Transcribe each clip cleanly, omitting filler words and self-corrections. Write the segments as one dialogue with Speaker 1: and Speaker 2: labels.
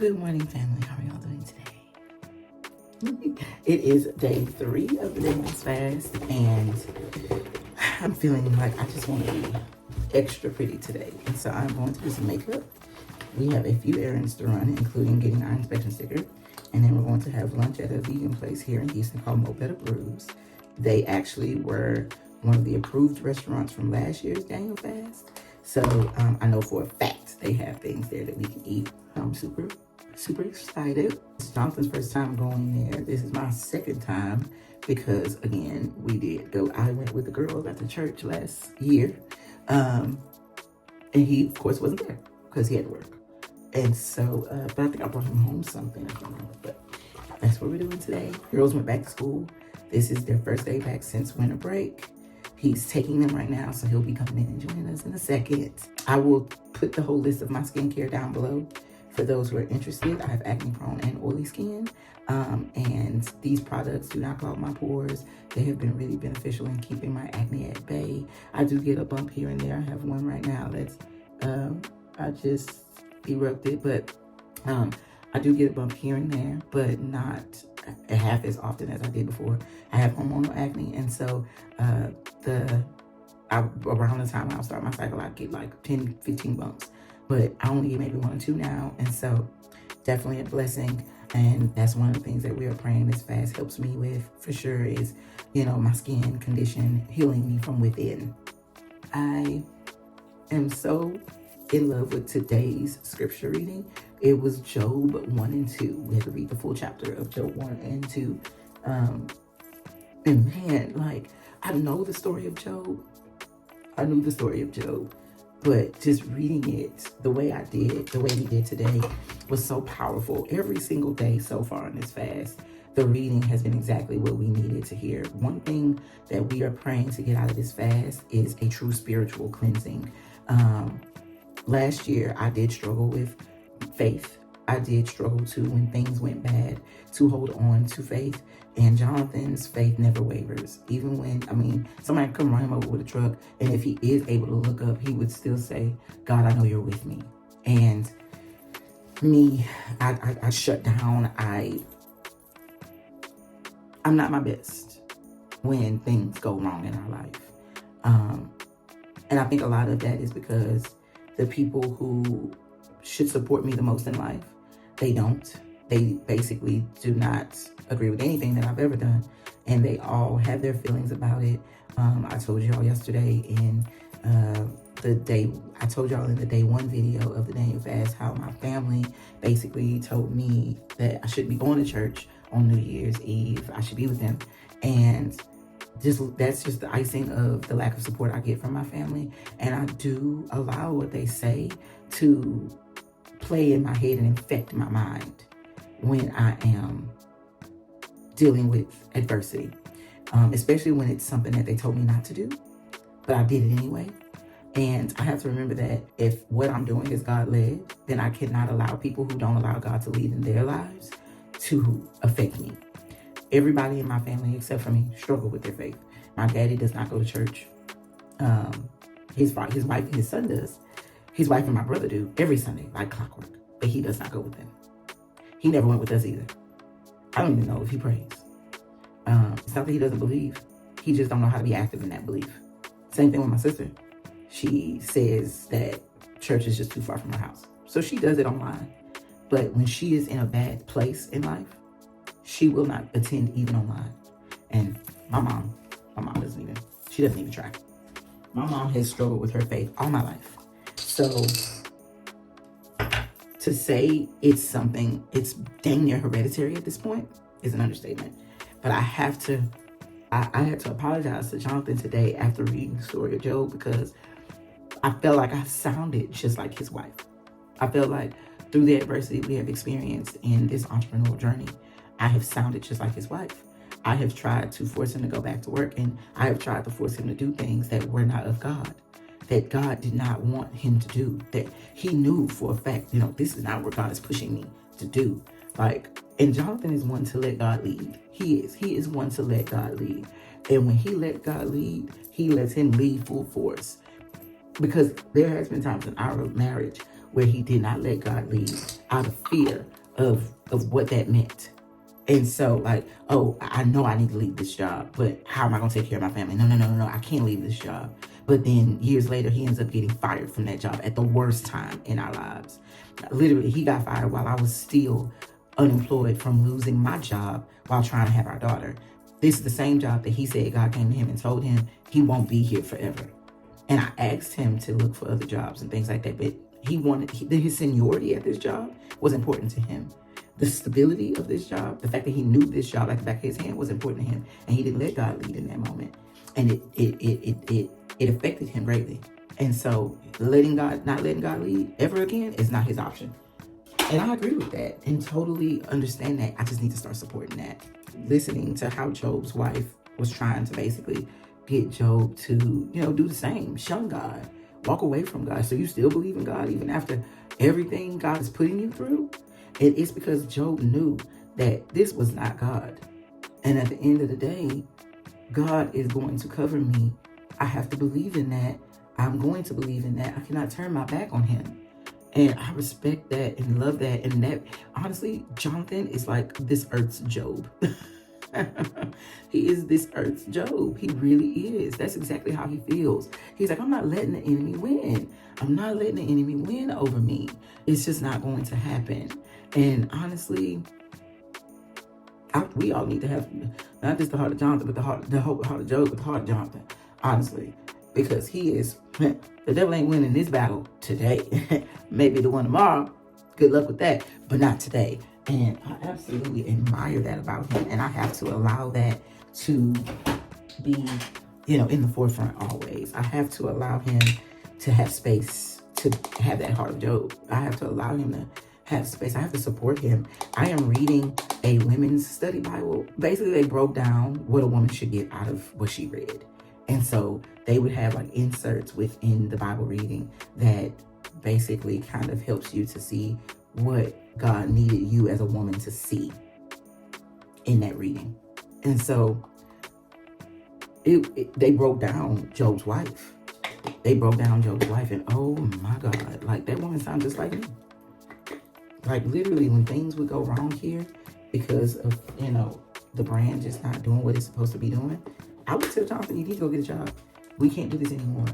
Speaker 1: Good morning, family. How are y'all doing today? It is day 3 of the Dainel Fast, and I'm feeling like I just want to be extra pretty today. And so I'm going to do some makeup. We have a few errands to run, including getting our inspection sticker. And then we're going to have lunch at a vegan place here in Houston called Mo Better Brews. They actually were one of the approved restaurants from last year's Dainel Fast. So I know for a fact they have things there that we can eat. I'm super excited. It's Jonathan's first time going there. This is my second time because, again, I went with the girls at the church last year. And he, of course, wasn't there because he had to work. And so, but I think I brought him home something. I don't know, but that's what we're doing today. Girls went back to school. This is their first day back since winter break. He's taking them right now, so he'll be coming in and joining us in a second. I will put the whole list of my skincare down below for those who are interested. I have acne-prone and oily skin, and these products do not clog my pores. They have been really beneficial in keeping my acne at bay. I do get a bump here and there. I have one right now that's, I just erupted, but I do get a bump here and there, but not half as often as I did before. I have hormonal acne, and so around the time I'll start my cycle, I'd get like 10, 15 bumps. But I only get maybe 1 or 2 now, and so definitely a blessing. And that's one of the things that we are praying this fast helps me with for sure is, my skin condition healing me from within. I am so in love with today's scripture reading. It was Job 1 and 2. We had to read the full chapter of Job 1 and 2. And man, I know the story of Job. I knew the story of Job. But just reading it the way we did today, was so powerful. Every single day so far in this fast, the reading has been exactly what we needed to hear. One thing that we are praying to get out of this fast is a true spiritual cleansing. Last year, I did struggle with faith. I did struggle too when things went bad to hold on to faith. And Jonathan's faith never wavers. Even when, somebody could come run him over with a truck, and if he is able to look up, he would still say, God, I know you're with me. And me, I shut down. I'm not my best when things go wrong in our life. And I think a lot of that is because the people who should support me the most in life, they don't. They basically do not agree with anything that I've ever done, and they all have their feelings about it. I told y'all yesterday in the day 1 video of the Dainel Fast how my family basically told me that I shouldn't be going to church on New Year's Eve. I should be with them, and that's just the icing of the lack of support I get from my family. And I do allow what they say to play in my head and infect my mind when I am dealing with adversity, especially when it's something that they told me not to do, but I did it anyway. And I have to remember that if what I'm doing is God-led, then I cannot allow people who don't allow God to lead in their lives to affect me. Everybody in my family, except for me, struggle with their faith. My daddy does not go to church. His wife and his son does. His wife and my brother do every Sunday, like clockwork, but he does not go with them. He never went with us either. I don't even know if he prays. It's not that he doesn't believe. He just don't know how to be active in that belief. Same thing with my sister. She says that church is just too far from her house. So she does it online. But when she is in a bad place in life, she will not attend even online. And my mom doesn't even try. My mom has struggled with her faith all my life. So to say it's dang near hereditary at this point is an understatement. But I had to apologize to Jonathan today after reading the story of Job, because I felt like I sounded just like his wife. I felt like through the adversity we have experienced in this entrepreneurial journey, I have sounded just like his wife. I have tried to force him to go back to work, and I have tried to force him to do things that were not of God, that God did not want him to do, that he knew for a fact, this is not what God is pushing me to do. And Jonathan is one to let God lead. He is one to let God lead. And when he let God lead, he lets him lead full force. Because there has been times in our marriage where he did not let God lead out of fear of what that meant. And so, like, oh, I know I need to leave this job, but how am I going to take care of my family? No, I can't leave this job. But then years later, he ends up getting fired from that job at the worst time in our lives. Literally, he got fired while I was still unemployed from losing my job while trying to have our daughter. This is the same job that he said God came to him and told him he won't be here forever. And I asked him to look for other jobs and things like that. But his seniority at this job was important to him. The stability of this job, the fact that he knew this job like the back of his hand was important to him. And he didn't let God lead in that moment. And it affected him greatly. And so not letting God lead ever again is not his option. And I agree with that and totally understand that. I just need to start supporting that. Listening to how Job's wife was trying to basically get Job to, do the same, shun God, walk away from God. So you still believe in God even after everything God is putting you through? It's because Job knew that this was not God. And at the end of the day, God is going to cover me. I have to believe in that. I'm going to believe in that. I cannot turn my back on him. And I respect that and love that. And that, honestly, Jonathan is like this earth's Job. He is this earth's Job. He really is. That's exactly how he feels. He's like, I'm not letting the enemy win. I'm not letting the enemy win over me. It's just not going to happen. And honestly, we all need to have not just the heart of Jonathan, but the heart of Job, but the heart of Jonathan. Honestly, because he is, the devil ain't winning this battle today. Maybe the one tomorrow. Good luck with that, but not today. And I absolutely admire that about him. And I have to allow that to be, in the forefront always. I have to allow him to have space to have that heart of Job. I have to allow him to have space. I have to support him. I am reading a women's study Bible. Basically, they broke down what a woman should get out of what she read. And so they would have like inserts within the Bible reading that basically kind of helps you to see what God needed you as a woman to see in that reading. And so they broke down Job's wife. They broke down Job's wife, and oh my God, like that woman sounds just like me. Like literally when things would go wrong here because of, the brand just not doing what it's supposed to be doing, I would tell Jonathan, you need to go get a job. We can't do this anymore.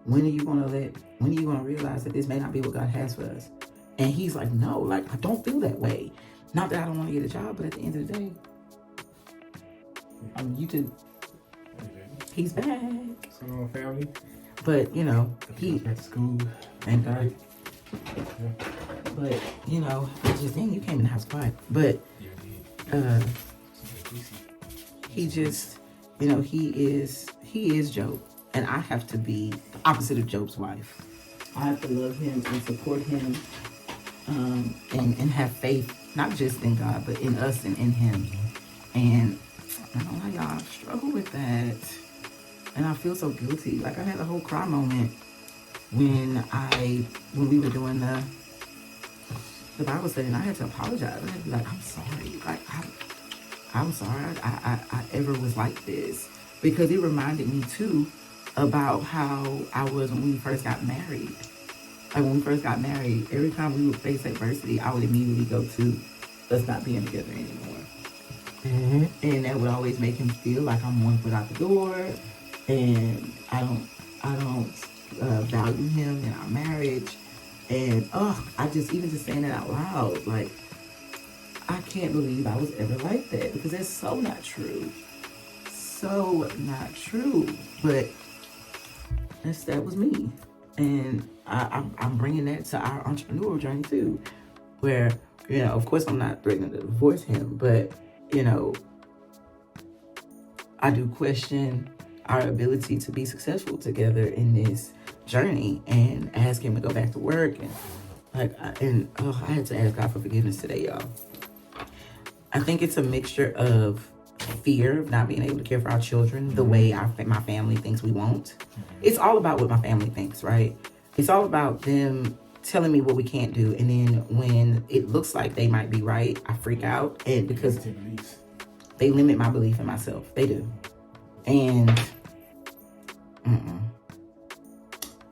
Speaker 1: When are you going to realize that this may not be what God has for us? And he's like, no, like, I don't feel that way. Not that I don't want to get a job, but at the end of the day, YouTube, he's back.
Speaker 2: What's going on, family?
Speaker 1: But,
Speaker 2: He's back to school.
Speaker 1: Thank God. Yeah. But, I just, dang, you came in the house quiet. But, he just, he is Job. And I have to be the opposite of Job's wife. I have to love him and support him, and have faith, not just in God, but in us and in him. And I don't know, y'all, I struggle with that. And I feel so guilty. Like I had a whole cry moment when we were doing the Bible study, and I had to apologize. I had to be like, I'm sorry. Like, I'm sorry I ever was like this. Because it reminded me, too, about how I was when we first got married. Like, when we first got married, every time we would face adversity, I would immediately go to, us not being together anymore. Mm-hmm. And that would always make him feel like I'm one foot out the door, and I don't value him in our marriage. And I just, even just saying that out loud, like, I can't believe I was ever like that, because that's so not true. So not true. But that was me. And I'm bringing that to our entrepreneurial journey too, where, of course I'm not threatening to divorce him, but, I do question our ability to be successful together in this journey, and ask him to go back to work. And I had to ask God for forgiveness today, y'all. I think it's a mixture of fear of not being able to care for our children the way my family thinks we won't. It's all about what my family thinks, right? It's all about them telling me what we can't do, and then when it looks like they might be right, I freak out, and because they limit my belief in myself. They do. And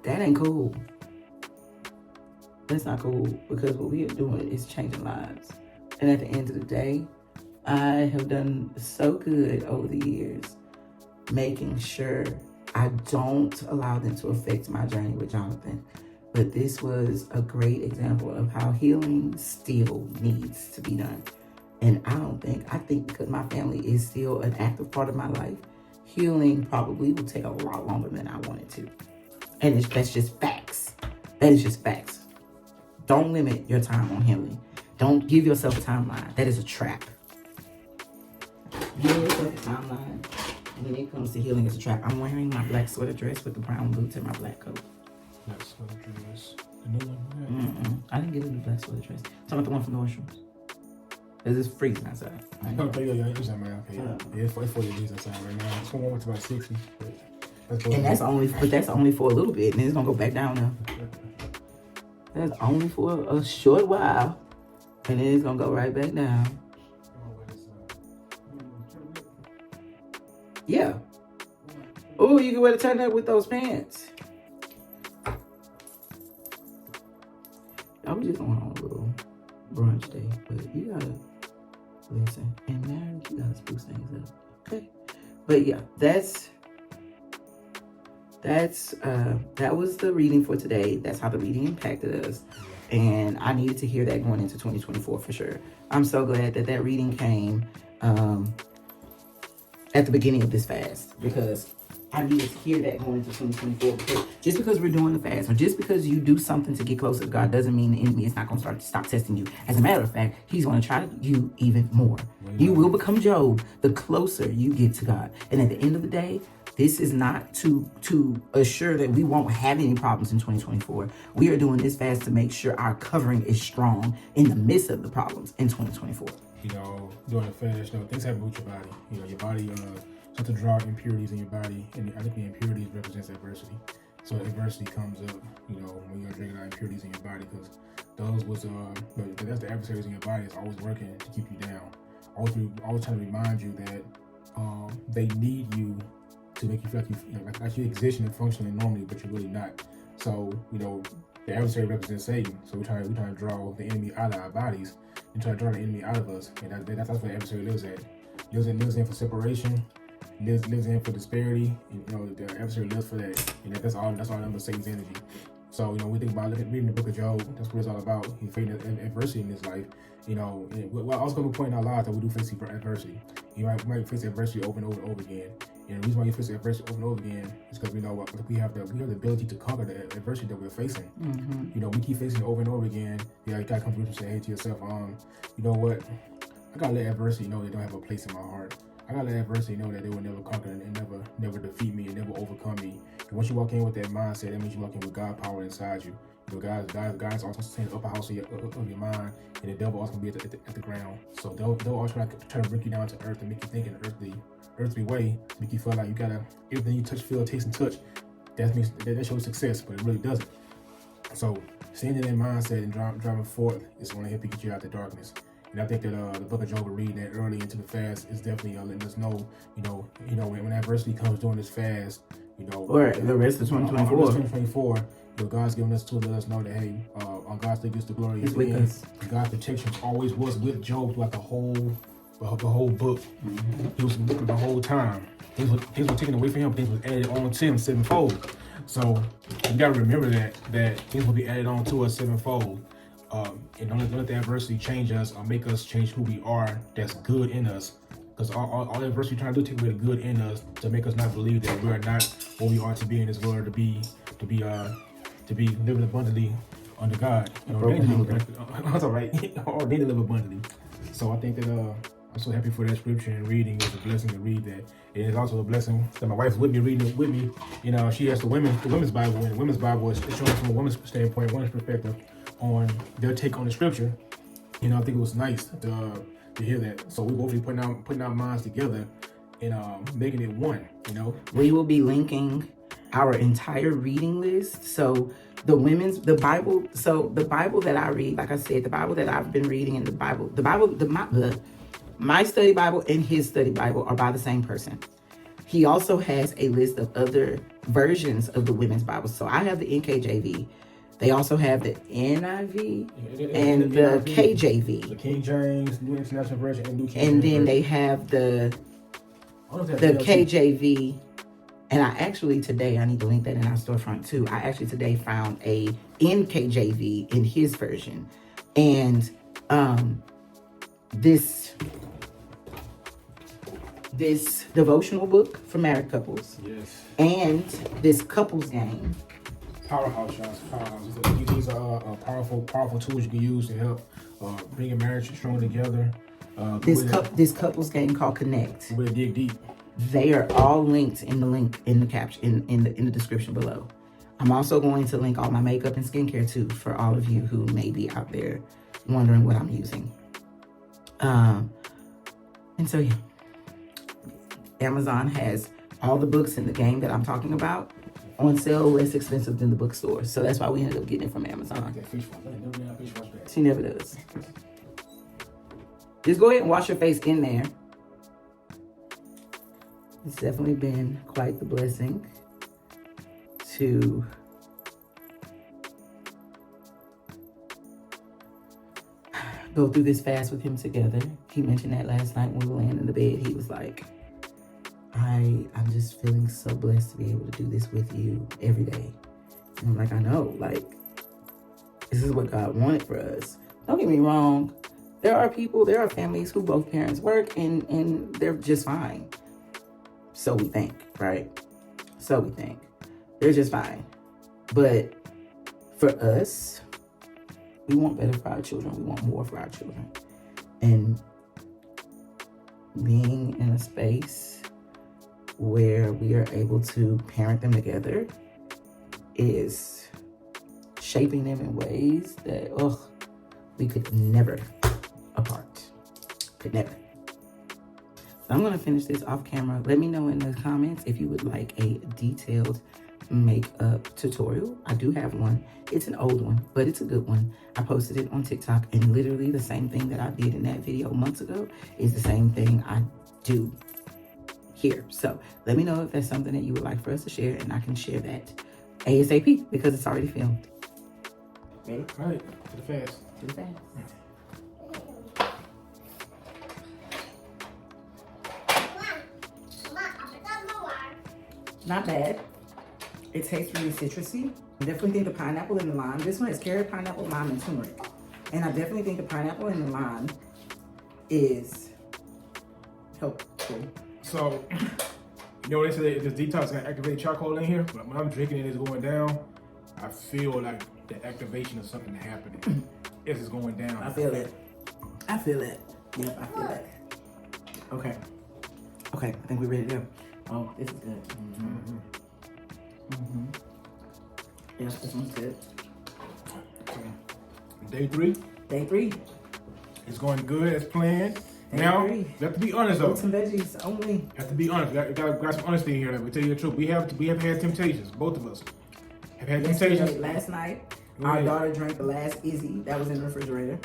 Speaker 1: that ain't cool. That's not cool, because what we are doing is changing lives. And at the end of the day, I have done so good over the years making sure I don't allow them to affect my journey with Jonathan. But this was a great example of how healing still needs to be done. And I think because my family is still an active part of my life, healing probably will take a lot longer than I want it to. And that's just facts. That is just facts. Don't limit your time on healing. Don't give yourself a timeline. That is a trap. Give yourself a timeline. When it comes to healing, it's a trap. I'm wearing my black sweater dress with the brown boots and my black coat.
Speaker 2: Black sweater dress. The new one?
Speaker 1: I didn't get a new black sweater dress. I'm talking about the one from Nordstrom's. It's freezing outside.
Speaker 2: Okay, yeah, it's not man. Okay, yeah, it's 40 degrees outside right now. It's going to about 60.
Speaker 1: That's only for a little bit, and it's gonna go back down now. That's only for a short while, and then it's gonna go right back down. Yeah. Oh, you can wear the turtleneck with those pants. I was just going on a little brunch day, but you gotta listen and marry. You gotta spruce things up, okay? But yeah, that was the reading for today. That's how the reading impacted us, and I needed to hear that going into 2024 for sure. I'm so glad that reading came at the beginning of this fast, because I needed to hear that going into 2024. Because just because we're doing the fast, or just because you do something to get closer to God, doesn't mean the enemy is not going to stop testing you. As a matter of fact, he's going to try you even more. You will become Job the closer you get to God. And at the end of the day, this is not to assure that we won't have any problems in 2024. We are doing this fast to make sure our covering is strong in the midst of the problems in 2024.
Speaker 2: You know, doing the fast, things happen with your body. You know, your body starts to draw impurities in your body, and I think the impurities represents adversity. So adversity comes up, you know, when you're drinking out impurities in your body, because that's the adversaries in your body. It's always working to keep you down. Always trying to remind you that they need you to make you feel like you're existing and functioning normally, but you're really not. So, you know, the adversary represents Satan. So we're trying to draw the enemy out of our bodies and try to draw the enemy out of us. And that's where the adversary lives at. Lives in for separation, lives in for disparity. And, you know, the adversary lives for that. And that's all under Satan's energy. So, you know, we think about reading the book of Job. That's what it's all about. He's facing adversity in his life. You know, we're also going to point in our lives that we do face adversity. You might face adversity over and over again. And the reason why you face adversity over and over again is because we know we have the ability to conquer the adversity that we're facing. Mm-hmm. You know, we keep facing it over and over again. Yeah, you gotta come through and say, hey, to yourself, you know what? I gotta let adversity know they don't have a place in my heart. I gotta let adversity know that they will never conquer and never defeat me and never overcome me. And once you walk in with that mindset, that means you walk in with God power inside you. You know, God's also saying the upper house of your mind, and the devil also gonna be at the ground. So they'll also try to bring you down to earth and make you think in an earthly way, to make you feel like you gotta everything you touch, feel, taste, and touch. That shows success, but it really doesn't. So staying in that mindset and driving forth is going to help you get you out of the darkness. And I think that the book of Job, reading that early into the fast, is definitely letting us know, you know, when adversity comes during this fast, you know,
Speaker 1: or the rest of 2024.
Speaker 2: You know, God's giving us to let us know that, hey, on God's sake is the glory.
Speaker 1: He's with us.
Speaker 2: God's protection always was with Job throughout the whole book. Mm-hmm. He was with him the whole time. Things were taken away from him, things were added on to him sevenfold. So you gotta remember that things will be added on to us sevenfold. And don't let the adversity change us or make us change who we are. That's good in us. Because all adversity trying to do is take away the good in us to make us not believe that we are not what we are to be in this world, to be living abundantly under God. You know, that's all right. Or they live abundantly. So I think that I'm so happy for that scripture and reading. It's a blessing to read that. And it's also a blessing that my wife's with me, reading it with me. You know, she has the women's Bible, and the women's Bible is showing from a woman's standpoint, woman's perspective on their take on the scripture. You know, I think it was nice to hear that. So we both be putting our minds together and making it one. You know,
Speaker 1: we will be linking our entire reading list. So the Bible that I read, like I said, the Bible that I've been reading, and my study Bible and his study Bible are by the same person. He also has a list of other versions of the women's Bible. So I have the NKJV. They also have the NIV and the KJV.
Speaker 2: The King James, New International Version, and New King James.
Speaker 1: And then they have the KJV. And I actually today, I need to link that in our storefront too. I actually today found a NKJV in his version. And this devotional book for married couples.
Speaker 2: Yes.
Speaker 1: And this couples game.
Speaker 2: Powerhouse, y'all. Powerhouse. These are powerful tools you can use to help bring a marriage stronger together.
Speaker 1: This couples game called Connect.
Speaker 2: We'll dig deep.
Speaker 1: They are all linked in the link in the caption in the description below. I'm also going to link all my makeup and skincare too for all of you who may be out there wondering what I'm using. And so yeah, Amazon has all the books in the game that I'm talking about on sale, less expensive than the bookstore. So that's why we ended up getting it from Amazon. She never does. Just go ahead and wash your face in there. It's definitely been quite the blessing to go through this fast with him together. He mentioned that last night when we were laying in the bed. He was like, I'm just feeling so blessed to be able to do this with you every day. And I'm like, I know, like, this is what God wanted for us. Don't get me wrong. There are families who both parents work and they're just fine. So we think, right? So we think. They're just fine. But for us, we want better for our children. We want more for our children. And being in a space where we are able to parent them together is shaping them in ways that, we could never apart. Could never. So I'm going to finish this off camera. Let me know in the comments if you would like a detailed makeup tutorial. I do have one. It's an old one, but it's a good one. I posted it on TikTok, and literally the same thing that I did in that video months ago is the same thing I do here. So let me know if that's something that you would like for us to share, and I can share that ASAP because it's already filmed. Ready?
Speaker 2: All right, to the fast.
Speaker 1: To the fast. Not bad. It tastes really citrusy. I definitely think the pineapple and the lime. This one is carrot, pineapple, lime, and turmeric. And I definitely think the pineapple and the lime is helpful.
Speaker 2: So, you know, they say this detox is gonna activate charcoal in here, but when I'm drinking it, it's going down. I feel like the activation of something happening. It is going down.
Speaker 1: I feel it. I feel it. Yep, I feel it. Okay. Okay, I think we're ready to go. Oh, this is good. Yes, this one's good.
Speaker 2: Okay. Day 3.
Speaker 1: Day 3.
Speaker 2: It's going good as planned.
Speaker 1: Day
Speaker 2: now,
Speaker 1: 3.
Speaker 2: you have to be honest though.
Speaker 1: Fruits and veggies only.
Speaker 2: You have to be honest. We got some honesty in here. That we tell you the truth. We have had temptations. Both of us have had temptations.
Speaker 1: Last night, our daughter drank the last Izzy that was in the refrigerator.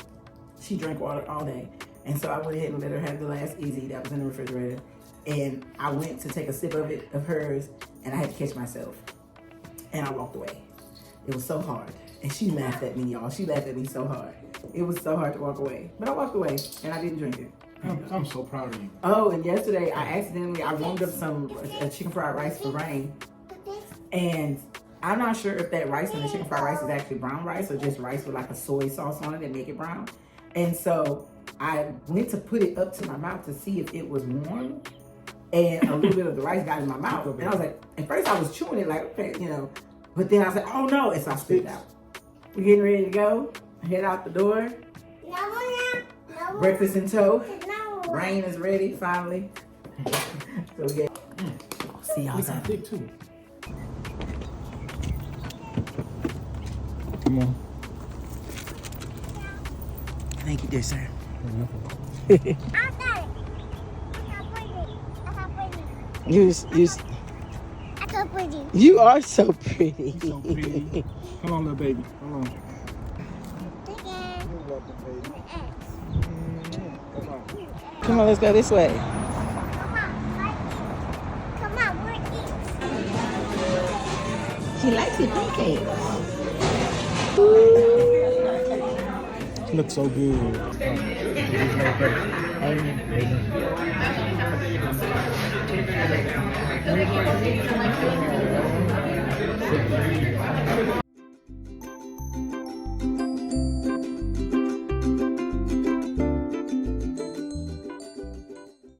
Speaker 1: She drank water all day, and so I went ahead and let her have the last Izzy that was in the refrigerator. And I went to take a sip of hers, and I had to catch myself. And I walked away. It was so hard. And she laughed at me, y'all. She laughed at me so hard. It was so hard to walk away. But I walked away, and I didn't drink it.
Speaker 2: I'm so proud of you.
Speaker 1: Oh, and yesterday, I warmed up some chicken fried rice for Rain. And I'm not sure if that rice in the chicken fried rice is actually brown rice or just rice with like a soy sauce on it and make it brown. And so I went to put it up to my mouth to see if it was warm. And a little bit of the rice got in my mouth. And I was like, at first I was chewing it like, okay, you know. But then I was like, oh no, and so I spit it out. We're getting ready to go. Head out the door. Breakfast in tow. Rain is ready, finally. So we get, see y'all
Speaker 2: outside. Big too. Come on.
Speaker 1: Thank you, dear sir. You are so pretty.
Speaker 2: You're so pretty. Come on, little baby. Come on.
Speaker 1: Come on, let's go this way.
Speaker 3: Come on, we're eating.
Speaker 1: She likes your pancakes.
Speaker 2: It looks so good.